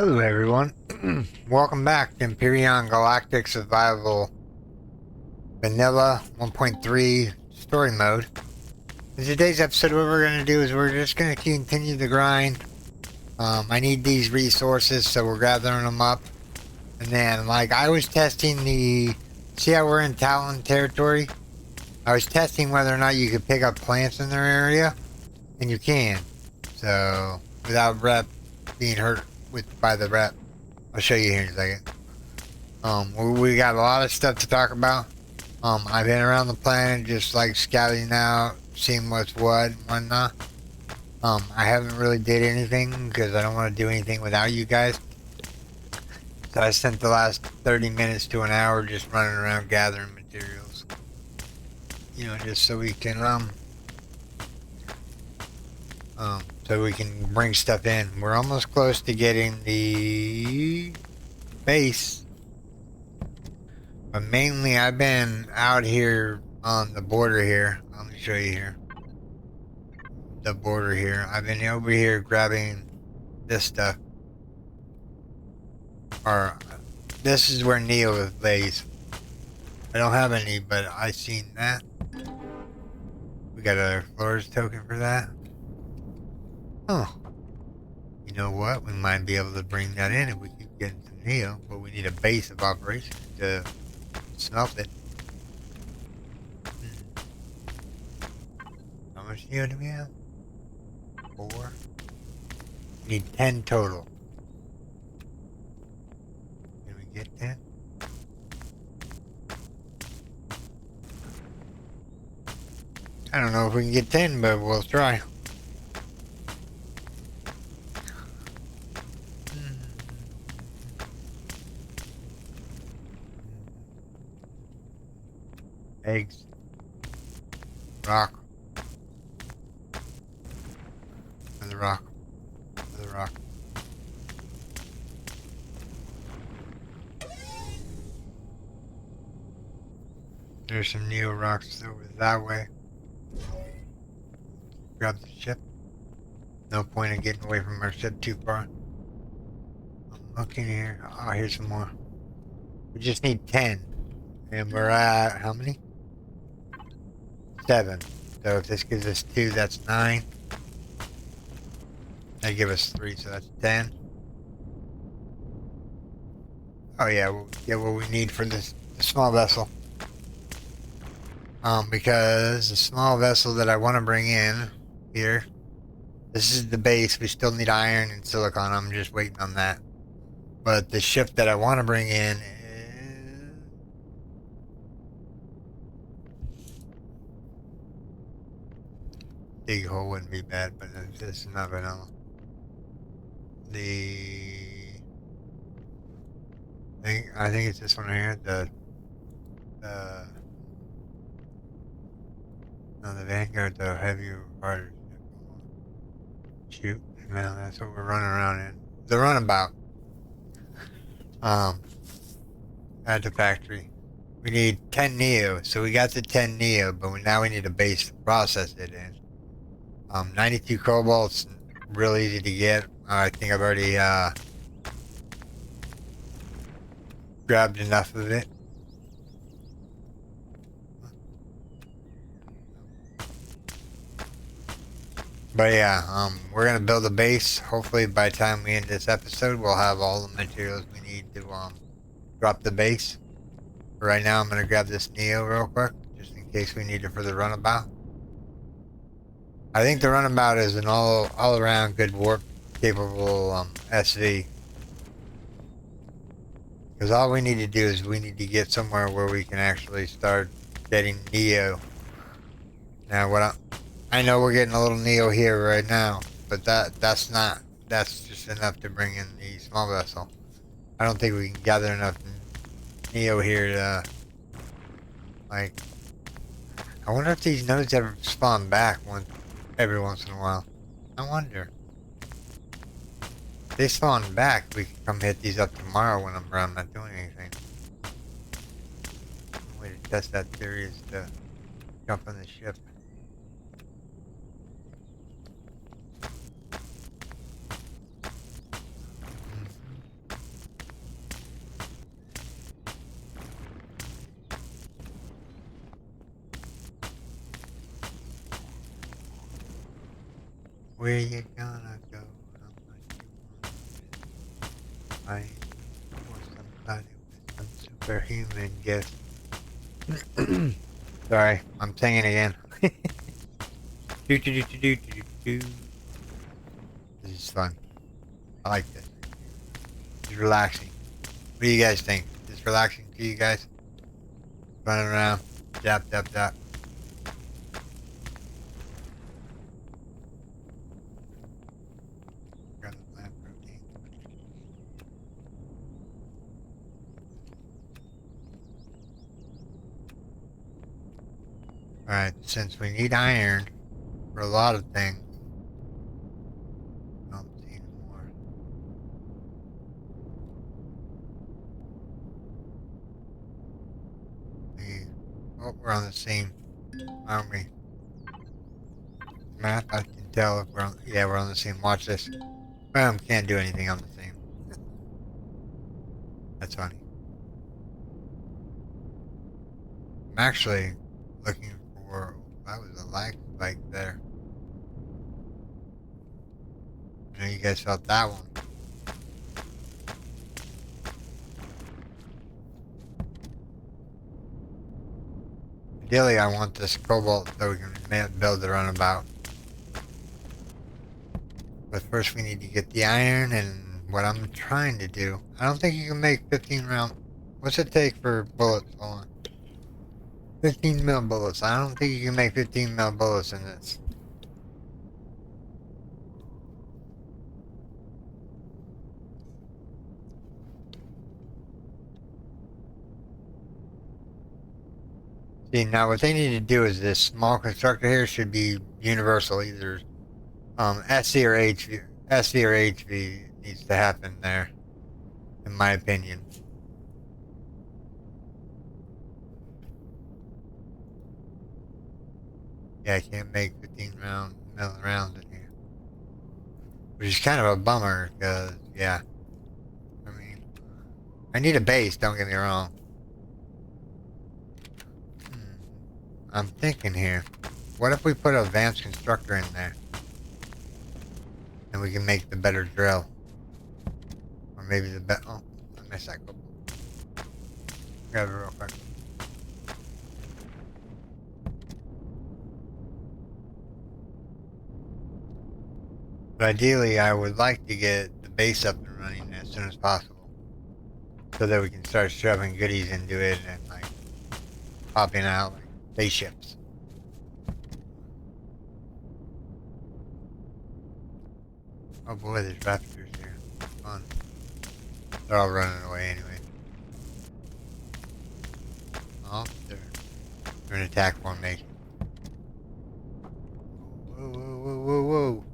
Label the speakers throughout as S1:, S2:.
S1: Hello everyone, welcome back to Empyrion Galactic Survival Vanilla 1.3 Story Mode. In today's episode, what we're going to do is we're just going to continue the grind. I need these resources, so we're gathering them up. And then, I was testing see how we're in Talon territory? I was testing whether or not you could pick up plants in their area, and you can. So, without rep being hurt by the rep. I'll show you here in a second. We got a lot of stuff to talk about. I've been around the planet just scouting out, seeing what's what and whatnot. I haven't really did anything because I don't want to do anything without you guys. So I spent the last 30 minutes to an hour just running around gathering materials. You know, just so we can bring stuff in. We're almost close to getting the base. But mainly I've been out here on the border here. Let me show you here. The border here. I've been over here grabbing this stuff. Or this is where Neo lays. I don't have any, but I seen that. We got a Flores token for that. Oh, you know what? We might be able to bring that in if we keep getting some Neo, but we need a base of operations to smelt it. How much Neo do we have? 4. We need 10 total. Can we get 10? I don't know if we can get 10, but we'll try. Eggs. Rock. Another rock. Another rock. There's some Neo rocks over that way. Grab the ship. No point in getting away from our ship too far. I'm looking here. Oh, here's some more. We just need 10. And we're at how many? 7. So if this gives us 2, that's 9. They give us 3, so that's 10. Oh yeah, we'll get what we need for the small vessel. Because the small vessel that I want to bring in here, this is the base. We still need iron and silicon. I'm just waiting on that. But the ship that I want to bring in is dig hole wouldn't be bad, but this is not vanilla. I think it's this one here. The Vanguard, the heavier harder. Shoot, man, that's what we're running around in. The runabout. At the factory. We need 10 Neo, so we got the 10 Neo, but now we need a base to process it in. 92 cobalt's real easy to get. I think I've already grabbed enough of it. But yeah, we're gonna build a base. Hopefully by the time we end this episode, we'll have all the materials we need to drop the base. But right now I'm gonna grab this Neo real quick, just in case we need it for the runabout. I think the runabout is an all-around good warp capable SV. Because all we need to do is we need to get somewhere where we can actually start getting Neo. Now I know we're getting a little Neo here right now, but that's just enough to bring in the small vessel. I don't think we can gather enough Neo here to I wonder if these nodes ever spawn back every once in a while. I wonder. If they spawn back, we can come hit these up tomorrow when I'm around not doing anything. The way to test that theory is to jump on the ship. Where you gonna go? How much you want? I for somebody with some superhuman gifts. Sorry, I'm singing again. Do, do, do, do, do, do, do. This is fun. I like this. It's relaxing. What do you guys think? Is this relaxing to you guys? Running around. Dap, dap, dap. Grab the plant protein. Alright, since we need iron for a lot of things, I don't see any more. Oh, we're on the same, aren't we? Map, I can tell if we're on, yeah, we're on the same. Watch this. Can't do anything on the same. That's funny. I'm actually looking for, that was a lag spike there. I know you guys felt that one. Ideally, I want this cobalt so we can build the runabout. But first we need to get the iron, and what I'm trying to do, I don't think you can make 15 round, what's it take for bullets? Hold on. 15 mil bullets. I don't think you can make 15 mil bullets in this. See, now what they need to do is this small constructor here should be universal, either SC or HV. SC or HV needs to happen there, in my opinion. Yeah, I can't make 15 mil rounds in here. Which is kind of a bummer, because, yeah. I mean, I need a base, don't get me wrong. I'm thinking here, what if we put an advanced constructor in there? And we can make the better drill. Or maybe the better, oh, I missed that. Grab it real quick. But ideally, I would like to get the base up and running as soon as possible. So that we can start shoving goodies into it and like popping out like spaceships. Oh boy, there's raptors here. Fun. They're all running away anyway. Oh, they're in attack formation. Whoa, whoa, whoa, whoa, whoa.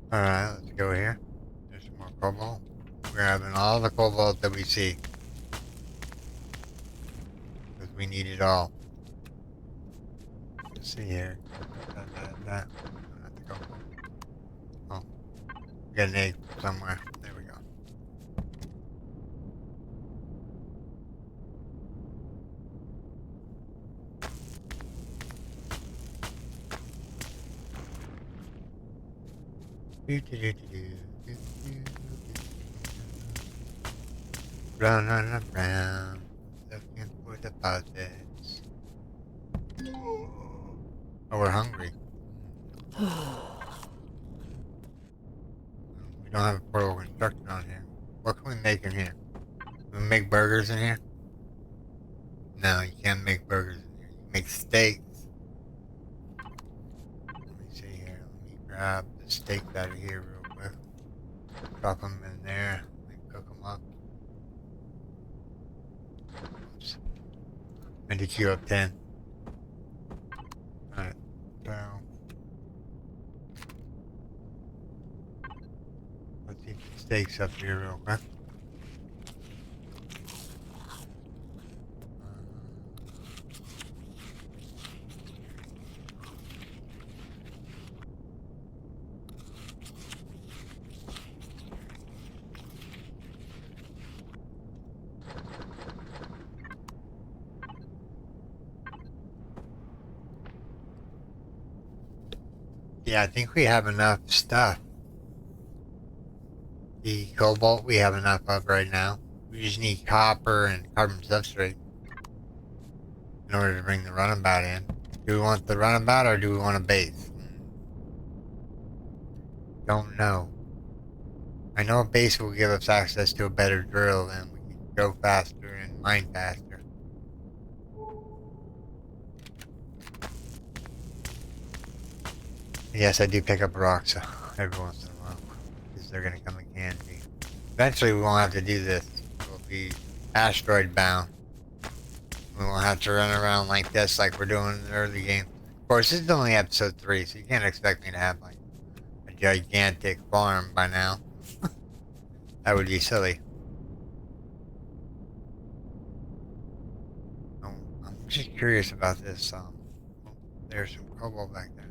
S1: Alright, let's go here. There's some more cobalt. We're grabbing all the cobalt that we see. Because we need it all. Let's see here. That. Not the cobalt. Oh. We got an egg somewhere. There we go. Run, run around, looking for deposits. Oh, we're hungry. We don't have a portable constructor on here. What can we make in here? Can we make burgers in here? No, you can't make burgers in here. You can make steaks. Let me see here. Let me grab the steaks out of here real quick. Drop them in there. Cook them up. Oops. And to queue up 10. Alright. So let's eat the steaks up here real quick. Yeah, I think we have enough stuff. The cobalt we have enough of right now. We just need copper and carbon substrate in order to bring the runabout in. Do we want the runabout or do we want a base? Don't know. I know a base will give us access to a better drill and we can go faster and mine faster. Yes, I do pick up rocks every once in a while because they're going to come in handy. Eventually we won't have to do this. We'll be asteroid bound. We won't have to run around like this like we're doing in the early game. Of course, this is only episode 3, so you can't expect me to have like a gigantic farm by now. That would be silly. I'm just curious about this. There's some cobalt back there.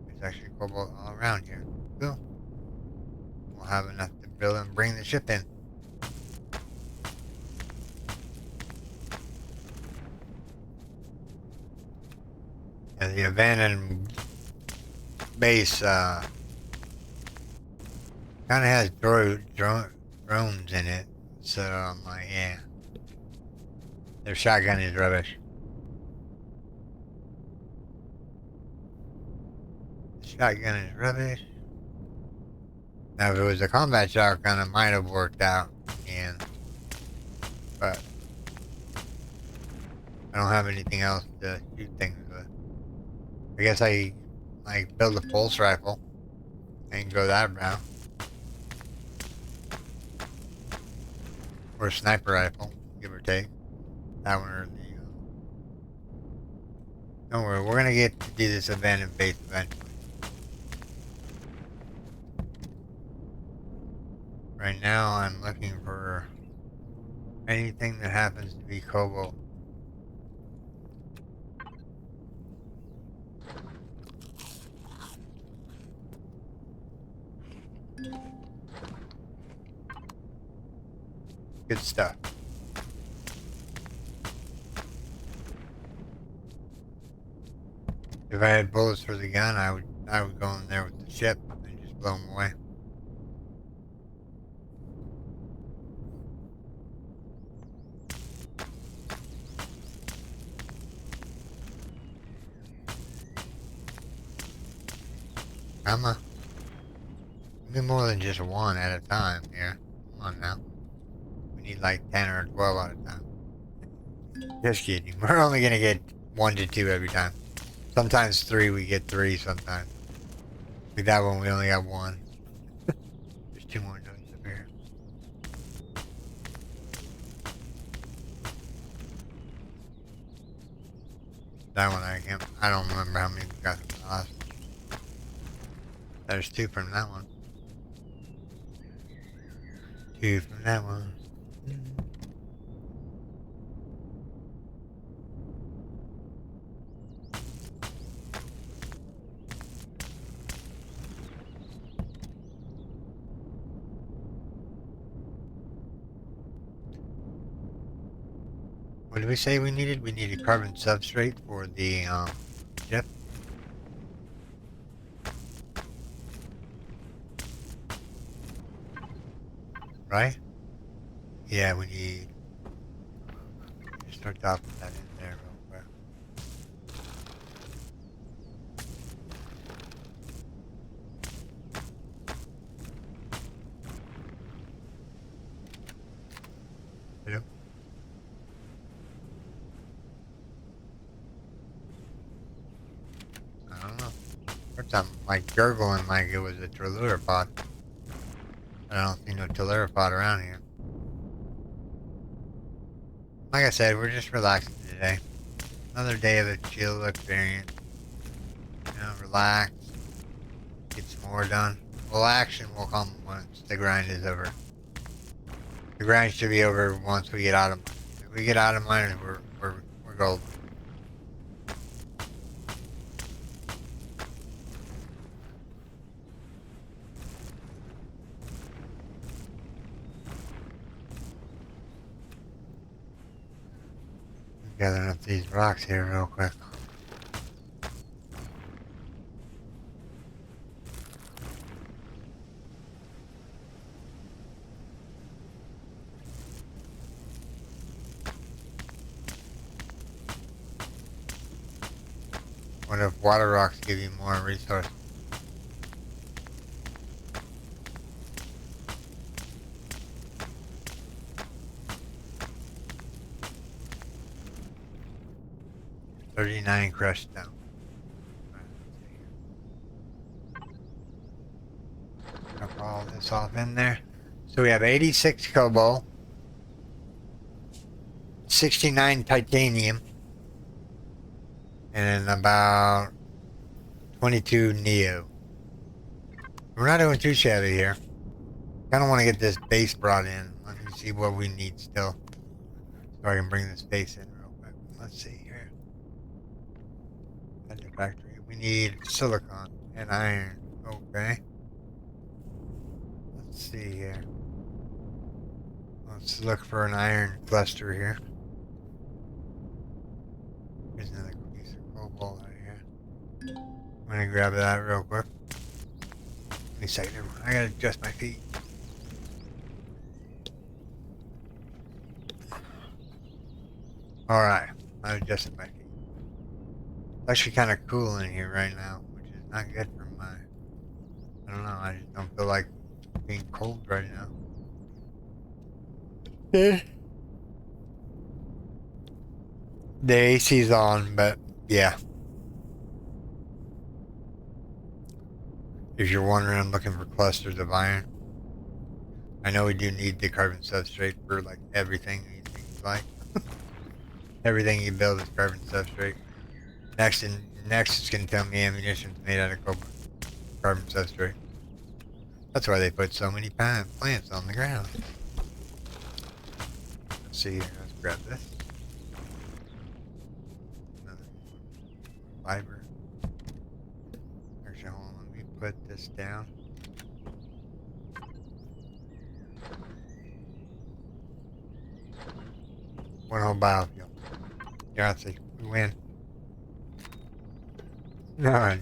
S1: There's actually cobalt all around here. Cool. We'll have enough to build and bring the ship in. And the abandoned base kind of has drones in it, so I'm like, yeah. Their shotgun is rubbish. The shotgun is rubbish. Now, if it was a combat shotgun, it might have worked out, yeah. But I don't have anything else to shoot things with. I guess I like build a pulse rifle and go that route. Or a sniper rifle, give or take. That one or the... Don't worry, we're gonna get to do this abandoned base eventually. Right now, I'm looking for anything that happens to be cobalt. Good stuff. If I had bullets for the gun, I would go in there with the ship and just blow them away. Maybe more than just one at a time here. Come on now. We need like 10 or 12 at a time. Just kidding. We're only gonna get 1 to 2 every time. Sometimes 3, we get 3 sometimes. Like that one, we only got 1. There's 2 more notes up here. That one I don't remember how many we got from the last one. There's 2 from that one. 2 from that one. What did we say we needed? We needed carbon substrate for the ship. Right? Yeah, we need... Just start dropping that in there real quick. Hello? I don't know. First time, like, gurgling like it was a telluripod. I don't see no telluripod around here. Like I said, we're just relaxing today. Another day of a chill experience. You know, relax. Get some more done. Well, action will come once the grind is over. The grind should be over once we get out of... If we get out of mine, we're golden. Gathering up these rocks here real quick. What if water rocks give you more resource? $39 crushed stone. Drop all this off in there. So we have 86 cobalt, 69 titanium, and about 22 neo. We're not doing too shabby here. Kind of want to get this base brought in. Let me see what we need still, so I can bring this base in real quick. Let's see here. At the factory, we need silicon and iron. Okay. Let's see here. Let's look for an iron cluster here. There's another piece of cobalt right here. I'm gonna grab that real quick. Give me a second, everyone. I gotta adjust my feet. Alright, I adjusted my feet. It's actually kind of cool in here right now, which is not good for my... I don't know, I just don't feel like being cold right now. The AC's on, but yeah. If you're wondering, I'm looking for clusters of iron. I know we do need the carbon substrate for like everything you think like. Everything you build is carbon substrate. Next it's gonna tell me ammunition's made out of carbon substrate. That's why they put so many plants on the ground. Let's see here, let's grab this. Another fiber. Actually, hold on, let me put this down. One whole biofuel. Yahtzee, we win. Alright.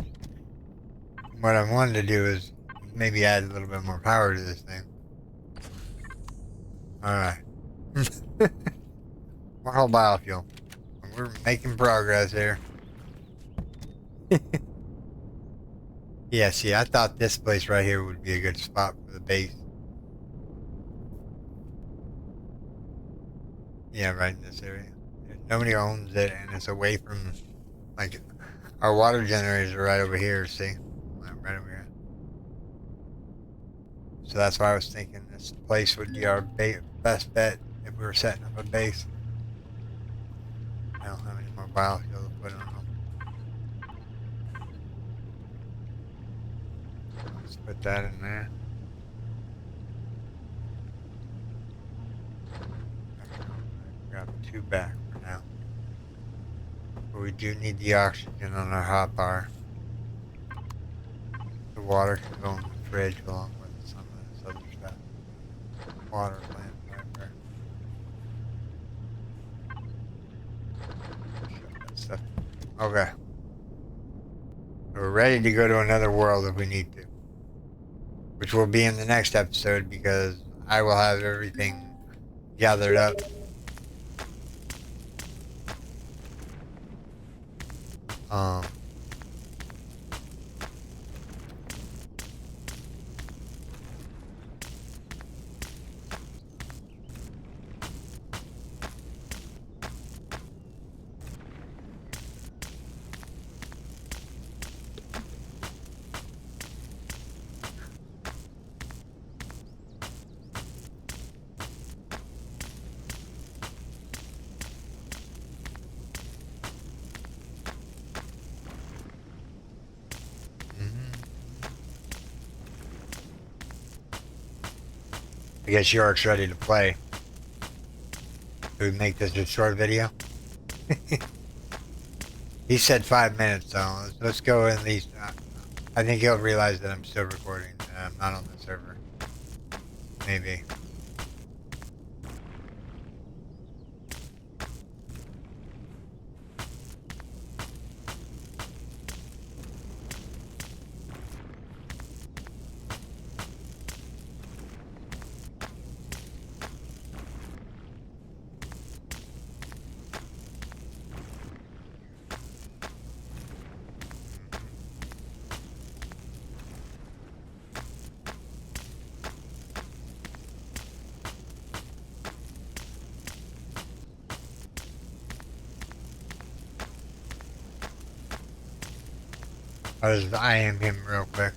S1: What I wanted to do is maybe add a little bit more power to this thing. Alright. One whole biofuel. We're making progress here. Yeah, see, I thought this place right here would be a good spot for the base. Yeah, right in this area. Nobody owns it, and it's away from, like, our water generators are right over here, see? Right over here. So that's why I was thinking this place would be our best bet if we were setting up a base. I don't have any more biofuel to put on them. Let's put that in there. Grab 2 back for now. But we do need the oxygen on our hot bar. The water can go in the fridge along with some of this other stuff. Water plant fiber. That stuff. Okay. We're ready to go to another world if we need to. Which will be in the next episode because I will have everything gathered up. I guess York's ready to play. Do we make this a short video? He said 5 minutes, so let's go at least. I think he'll realize that I'm still recording. I'm not on the server. Maybe. I'll just IM him real quick.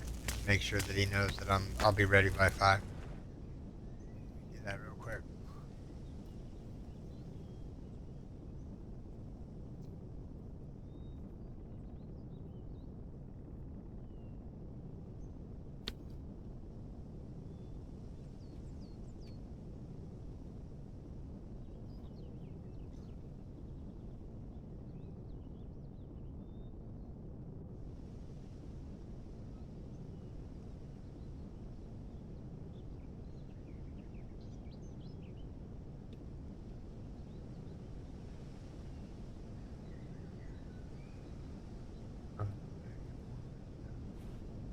S1: Make sure that he knows that I'll be ready by 5. Do that real quick.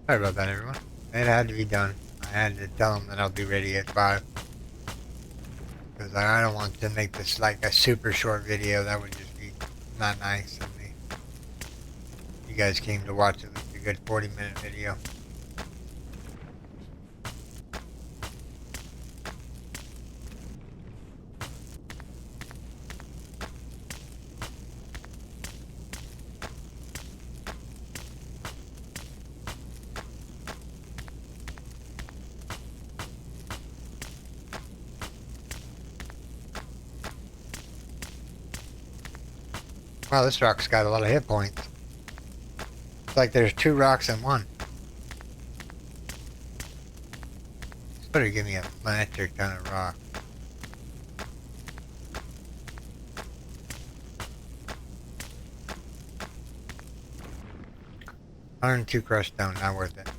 S1: Sorry about that, everyone. It had to be done. I had to tell him that I'll be ready at 5. Because I don't want to make this like a super short video. That would just be not nice of me. You guys came to watch at least a good 40-minute video. Wow, this rock's got a lot of hit points. It's like there's 2 rocks in one. This better give me a planetary kind of rock. $102 crushed stone, not worth it.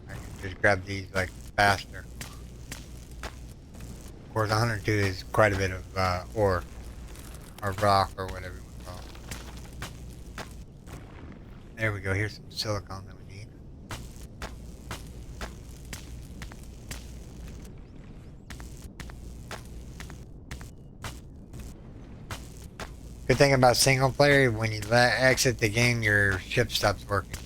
S1: I can just grab these like faster. Of course, 102 is quite a bit of ore, or rock, or whatever you want to call it. There we go. Here's some silicon that we need. Good thing about single player, when you exit the game, your ship stops working.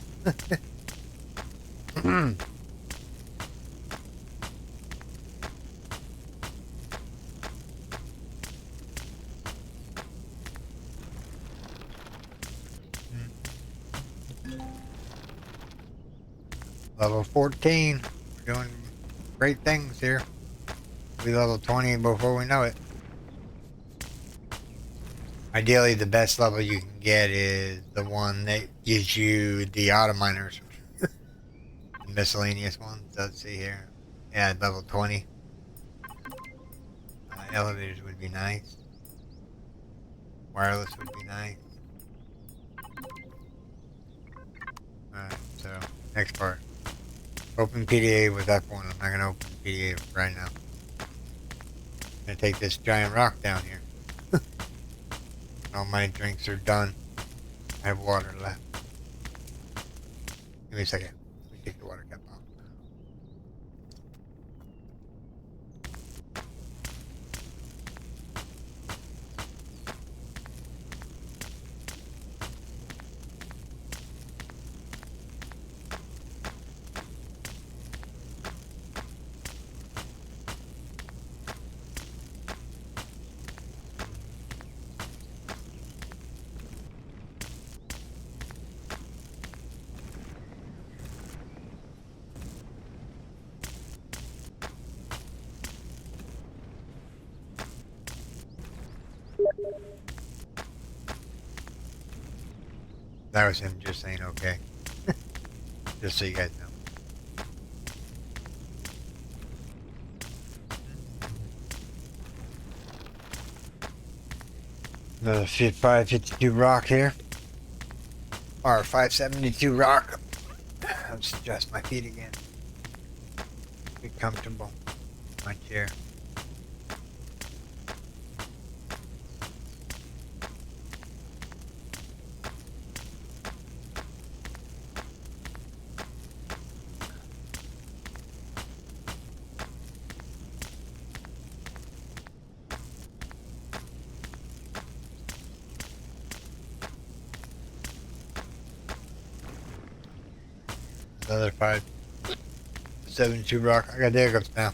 S1: Level 14. We're doing great things here. We'll be level 20 before we know it. Ideally, the best level you can get is the one that gives you the auto miners. Miscellaneous ones. Let's see here. Yeah, level 20. Elevators would be nice. Wireless would be nice. Alright, so next part. Open PDA with F1. I'm not going to open PDA right now. I'm going to take this giant rock down here. All my drinks are done. I have water left. Give me a second. Let me take the water cap off. That was him just saying okay. Just so you guys know. Another 552 rock here. Or 572 rock. Let's adjust my feet again. Be comfortable. My chair. Another 572 rock. I got the hiccups now.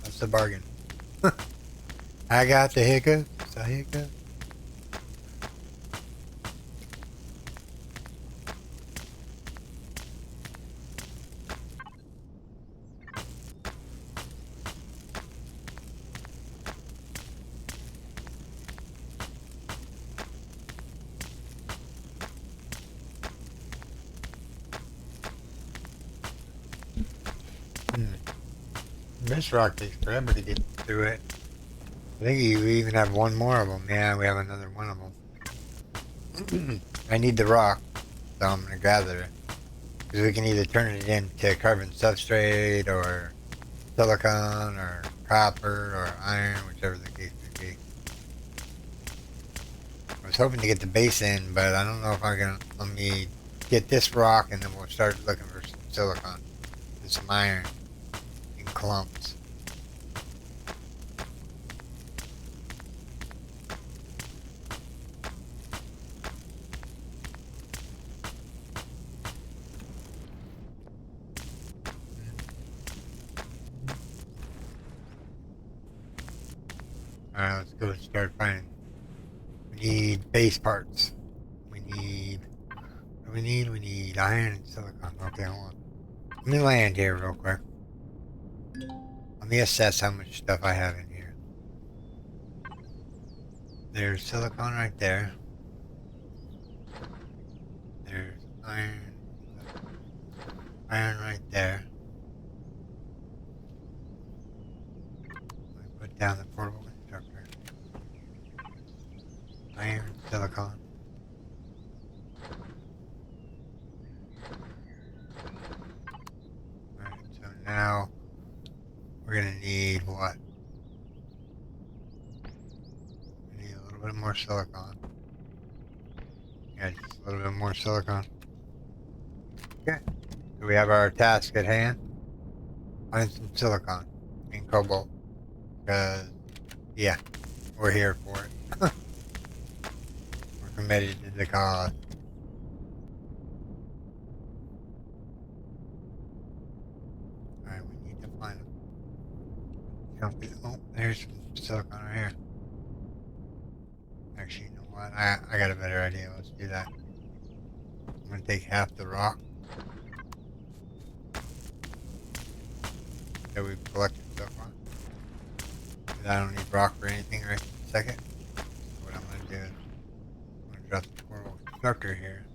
S1: That's the bargain. I got the hiccups. The hiccups. this rock takes forever to get through it. I think you even have one more of them. Yeah, we have another one of them. I need the rock, so I'm going to gather it. Because we can either turn it into carbon substrate, or silicon, or copper, or iron, whichever the case may be. I was hoping to get the base in, but I don't know if I can. Let me get this rock, and then we'll start looking for some silicon and some iron in clumps. Alright, let's go start finding. We need base parts. We need. What do we need? We need iron and silicon. Okay, hold on. Let me land here real quick. Let me assess how much stuff I have in here. There's silicon right there. There's iron. Iron right there. Let me put down the portable constructor. Iron, silicon. Alright, so now we're gonna need what? We need a little bit more silicon. Yeah, just a little bit more silicon. Okay. So we have our task at hand. Find some silicon and cobalt. Because, yeah, we're here for it. We're committed to the cause. Alright, we need to find them. Oh, there's some silicon right here. Actually, you know what? I got a better idea. Let's do that. I'm going to take half the rock that we've collected so far. Because I don't need rock for anything right this second. So what I'm going to do is I'm going to drop the portable constructor here.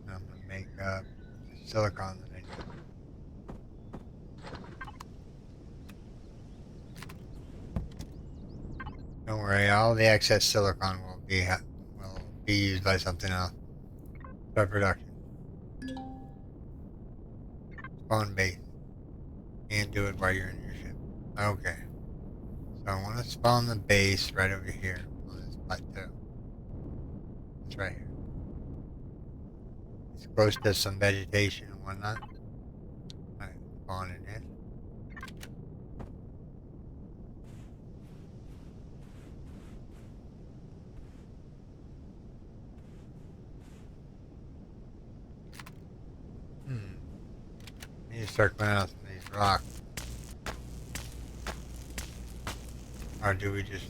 S1: And I'm going to make the silicon that I need. Don't worry, all the excess silicon will be used by something else. Start production. Spawn base. Can't do it while you're in your ship. Okay. So I want to spawn the base right over here on this plateau. It's right here. It's close to some vegetation and whatnot. Alright, spawn it in. I need to start clearing out some of these rocks. Or do we just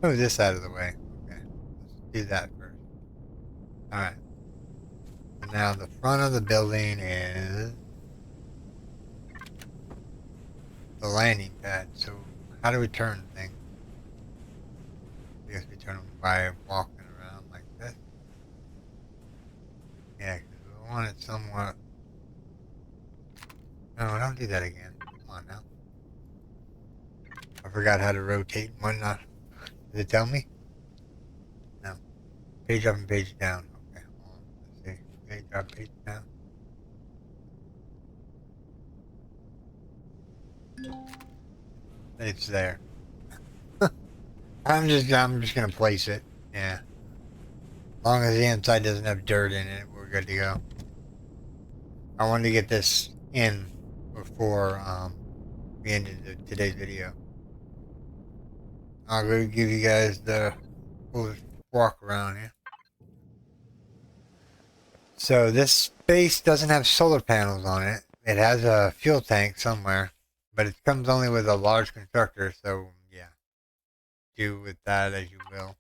S1: move this out of the way? Okay, let's do that first. Alright. So now the front of the building is the landing pad. So how do we turn things? I guess we turn them by walking around like this. Yeah, because we want it somewhat. No, don't do that again. Come on now. I forgot how to rotate and whatnot. Did it tell me? No. Page up and page down. Okay, hold on. Let's see. Page up, page down. It's there. I'm just gonna place it. Yeah. As long as the inside doesn't have dirt in it, we're good to go. I wanted to get this in before we ended today's video. I'll go give you guys the walk around here. So this space doesn't have solar panels on it. It has a fuel tank somewhere, but it comes only with a large constructor, so yeah. Do with that as you will.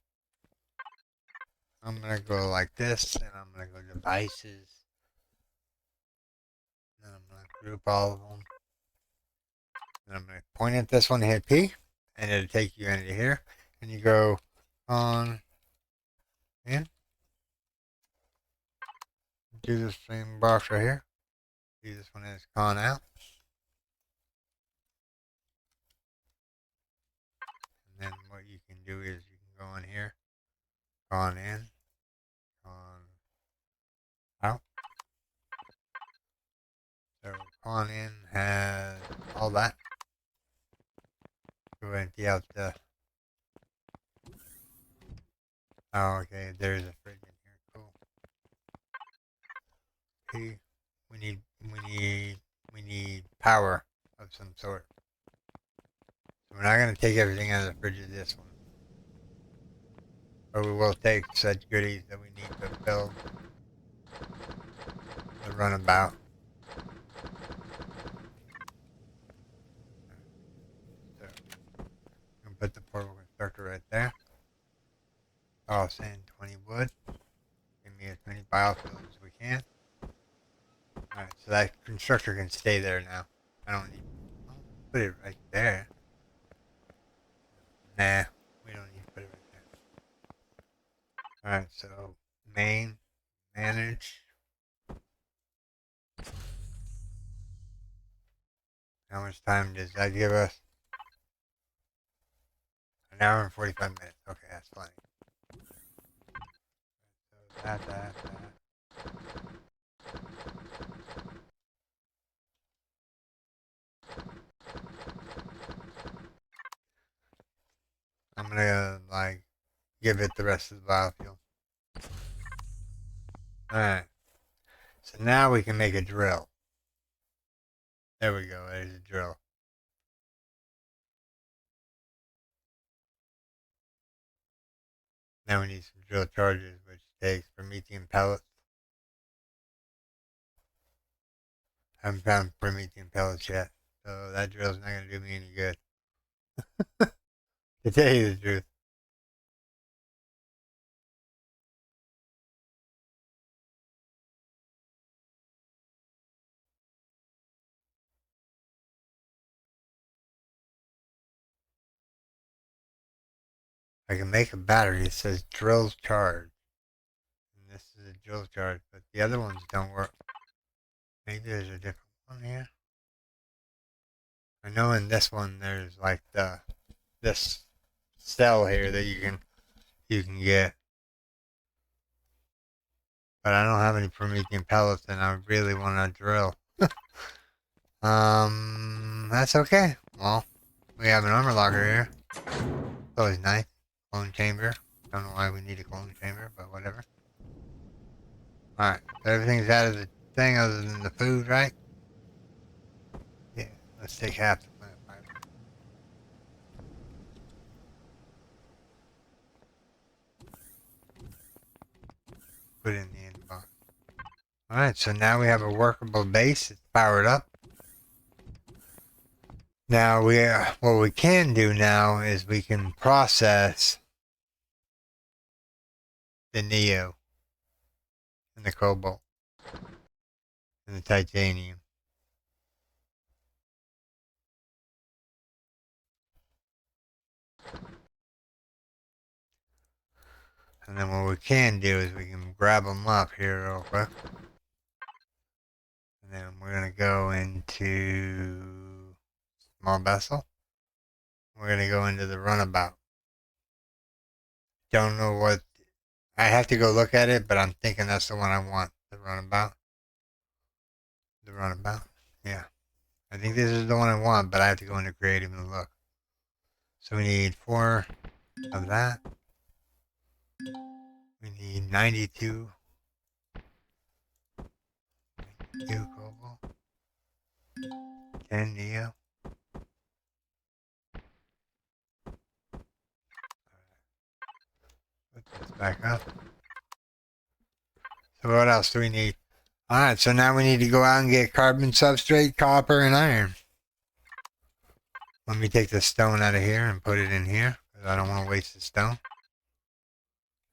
S1: I'm gonna go like this, and I'm gonna go devices. And I'm gonna group all of them. And I'm gonna point at this one, hit P, and it'll take you into here. And you go on in. Do the same box right here. Do this one as con out. what you can do is you can go in here, go on in, go on out. So on in has all that. Go empty out the. Oh, okay. There's a fridge in here. Cool. Okay. We need power of some sort. So we're not gonna take everything out of the fridge of this one, but we will take such goodies that we need to build the runabout. So I'm gonna put the portable constructor right there. I'll sand 20 wood. Give me as many biofuels as we can. Alright, so that constructor can stay there now. I don't need. I'll put it right there. Nah, we don't need to put it right there. Alright, so manage. How much time does that give us? An hour and 45 minutes. Okay, that's fine. So that. I'm gonna, like, give it the rest of the biofuel. Alright. So now we can make a drill. There we go. There's a drill. Now we need some drill charges, which takes Promethean pellets. I haven't found Promethean pellets yet, so that drill's not gonna do me any good. To tell you the truth. I can make a battery. It says drill charge. And this is a drill charge, but the other ones don't work. Maybe there's a different one here. I know in this one there's like this cell here that you can get. But I don't have any Promethean pellets and I really want to drill. That's okay. Well, we have an armor locker here. It's always nice. Clone chamber. Don't know why we need a clone chamber, but whatever. Alright, so everything's out of the thing other than the food, right? Yeah, let's take half the plant fiber. Put it in the inbox. Alright, so now we have a workable base. It's powered up. Now what we can do now is we can process the Neo and the Cobalt and the Titanium. And then what we can do is we can grab them up here real quick. And then we're going to go into small vessel. We're going to go into the runabout. Don't know what, I have to go look at it, but I'm thinking that's the one I want, the runabout. The runabout, yeah. I think this is the one I want, but I have to go into creative and look. So we need 4 of that. We need 92 Cobalt, 10 Neo. Put this back up. So what else do we need? Alright, so now we need to go out and get carbon substrate, copper, and iron. Let me take the stone out of here and put it in here, because I don't want to waste the stone.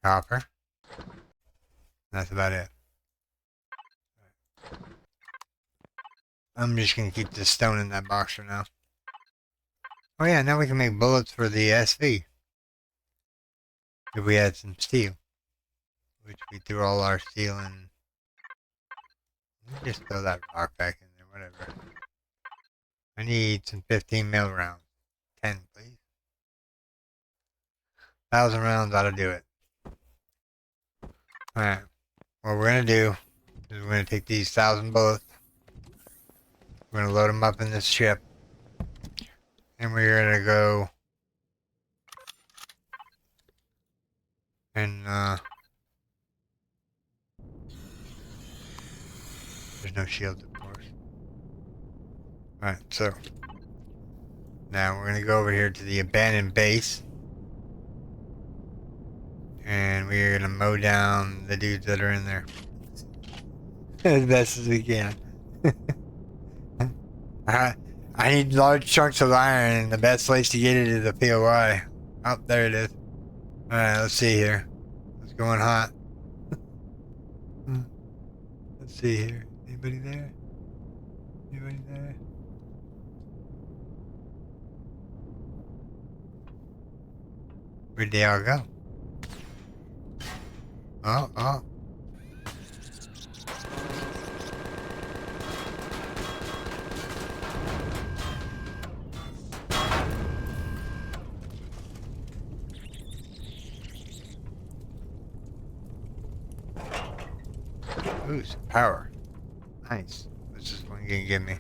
S1: Copper. That's about it. I'm just going to keep the stone in that box for now. Oh yeah, now we can make bullets for the SV. If we had some steel. Which we threw all our steel in. Let me just throw that rock back in there, whatever. I need some 15 mil rounds. 10, please. 1,000 rounds ought to do it. Alright. What we're going to do is we're going to take these 1,000 bullets. We're going to load them up in this ship. And we're going to go and there's no shields, of course. Alright, so now we're going to go over here to the abandoned base. And we're going to mow down the dudes that are in there as best as we can. I need large chunks of iron, and the best place to get it is a POI. Oh, there it is. Alright, let's see here. It's going hot. Let's see here. Anybody there? Anybody there? Where'd they all go? Oh, oh. Ooh, some power. Nice. What's this one gonna give me?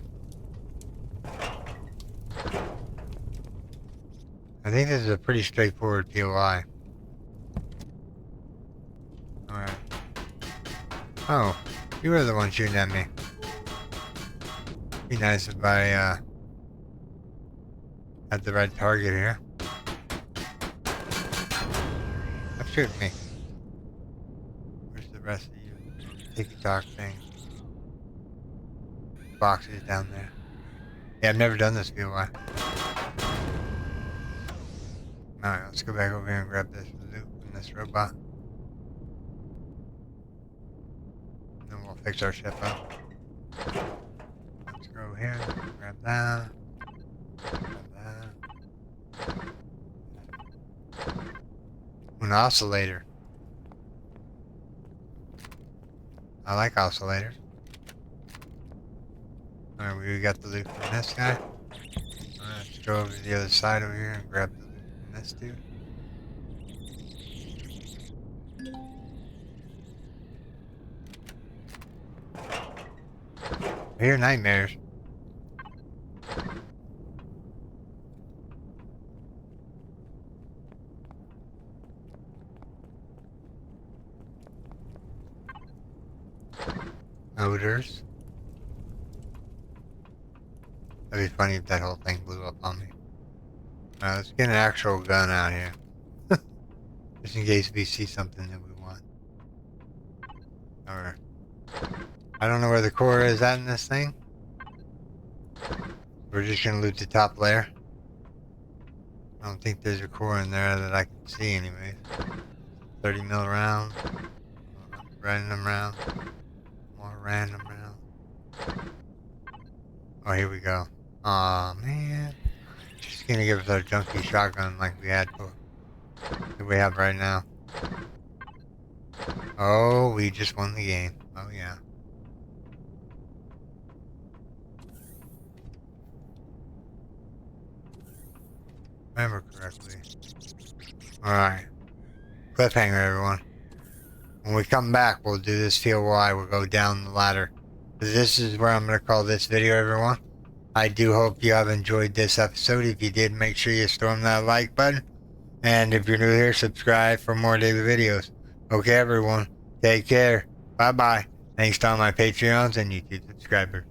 S1: I think this is a pretty straightforward POI. Alright. Oh, you were the one shooting at me. Be nice if I had the right target here. Stop shooting me. Where's the rest of you? Tiki-talk thing. Boxes down there. Yeah, I've never done this POI. Alright, let's go back over here and grab this loot from this robot. And then we'll fix our ship up. Let's go here, grab that. Grab that. An oscillator. I like oscillators. Alright, we got the loot from this guy. Alright, let's go over to the other side over here and grab the loot from this dude. I hear nightmares. Odors. That'd be funny if that whole thing blew up on me. Let's get an actual gun out here. Just in case we see something that we want. Or I don't know where the core is at in this thing. We're just gonna loot the top layer. I don't think there's a core in there that I can see anyways. 30 mil round. Random round. More random round. Oh, here we go. Aw, man. Just gonna give us our junky shotgun like we had for that we have right now. Oh, we just won the game. Oh, yeah. Remember correctly. Alright. Cliffhanger, everyone. When we come back, we'll do this POI. We'll go down the ladder. This is where I'm going to call this video, everyone. I do hope you have enjoyed this episode. If you did, make sure you storm that like button. And if you're new here, subscribe for more daily videos. Okay, everyone. Take care. Bye-bye. Thanks to all my Patreons and YouTube subscribers.